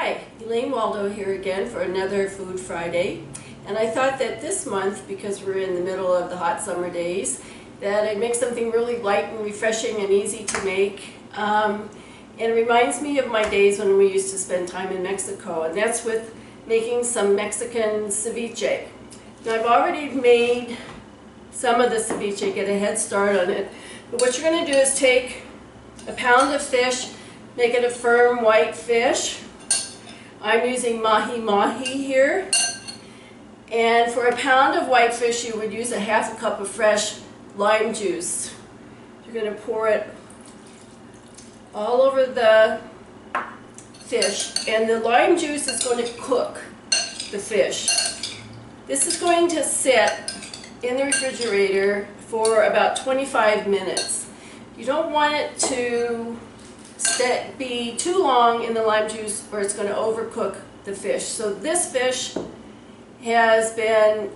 Hi, Elaine Waldo here again for another Food Friday. And I thought that this month, because we're in the middle of the hot summer days, that I'd make something really light and refreshing and easy to make. And it reminds me of my days when we used to spend time in Mexico, and that's with making some Mexican ceviche. Now I've already made some of the ceviche, get a head start on it. But what you're going to do is take a pound of fish, make it a firm white fish. I'm using mahi-mahi here. And for a pound of white fish, you would use a half a cup of fresh lime juice. You're going to pour it all over the fish, and the lime juice is going to cook the fish. This is going to sit in the refrigerator for about 25 minutes. You don't want it to be too long in the lime juice or it's going to overcook the fish. So this fish has been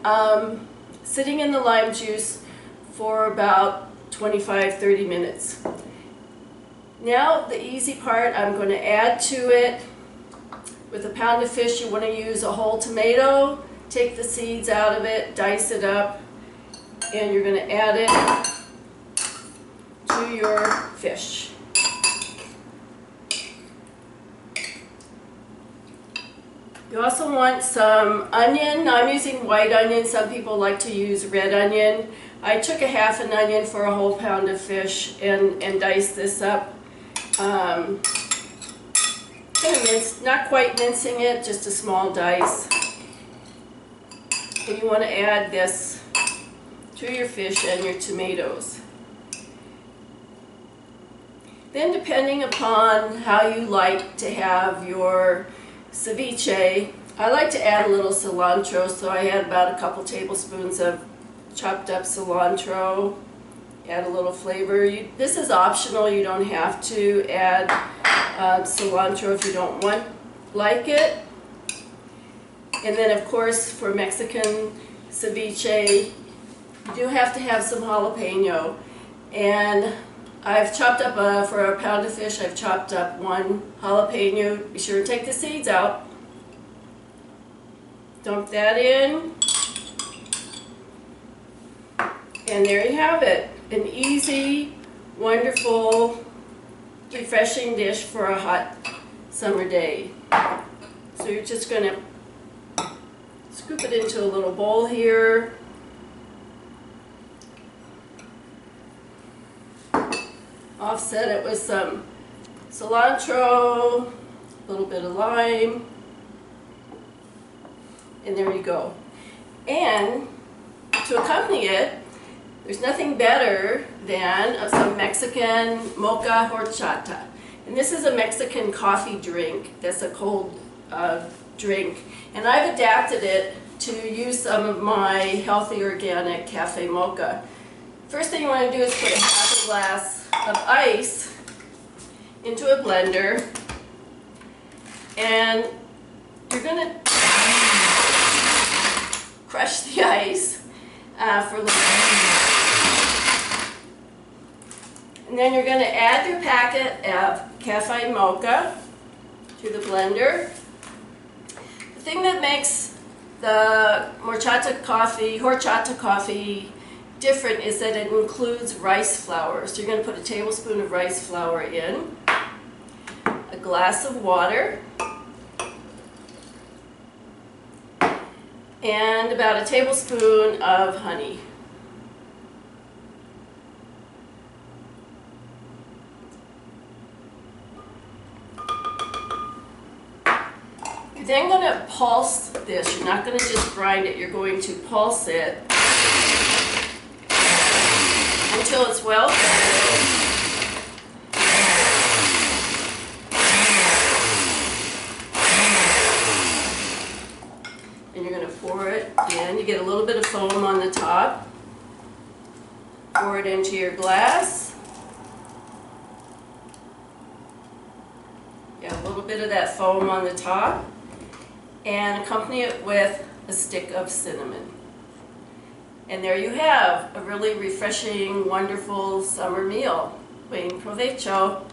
sitting in the lime juice for about 25-30 minutes. Now the easy part, I'm going to add to it. With a pound of fish, you want to use a whole tomato, take the seeds out of it, dice it up, and you're going to add it to your fish. You also want some onion. Now I'm using white onion. Some people like to use red onion. I took a half an onion for a whole pound of fish and diced this up. Kind of minced, not quite mincing it, just a small dice. And you want to add this to your fish and your tomatoes. Then, depending upon how you like to have your ceviche, I like to add a little cilantro, so I add about a couple tablespoons of chopped up cilantro. Add a little flavor. This is optional, you don't have to add cilantro if you don't like it. And then of course for Mexican ceviche, you do have to have some jalapeno. And I've chopped up, for a pound of fish, I've chopped up one jalapeno. Be sure to take the seeds out. Dump that in. And there you have it. An easy, wonderful, refreshing dish for a hot summer day. So you're just going to scoop it into a little bowl here. Offset it with some cilantro, a little bit of lime, and there you go. And to accompany it, there's nothing better than some Mexican mocha horchata. And this is a Mexican coffee drink that's a cold drink. And I've adapted it to use some of my healthy organic cafe mocha. First thing you want to do is put a half a glass of ice into a blender, and you're going to crush the ice for a little bit. And then you're going to add your packet of cafe mocha to the blender. The thing that makes the horchata coffee different is that it includes rice flour. So you're going to put a tablespoon of rice flour in, a glass of water, and about a tablespoon of honey. You're then going to pulse this. You're not going to just grind it. You're going to pulse it until it's well blended. And you're going to pour it in. You get a little bit of foam on the top. Pour it into your glass. You have a little bit of that foam on the top. And accompany it with a stick of cinnamon. And there you have a really refreshing, wonderful summer meal. Buen provecho.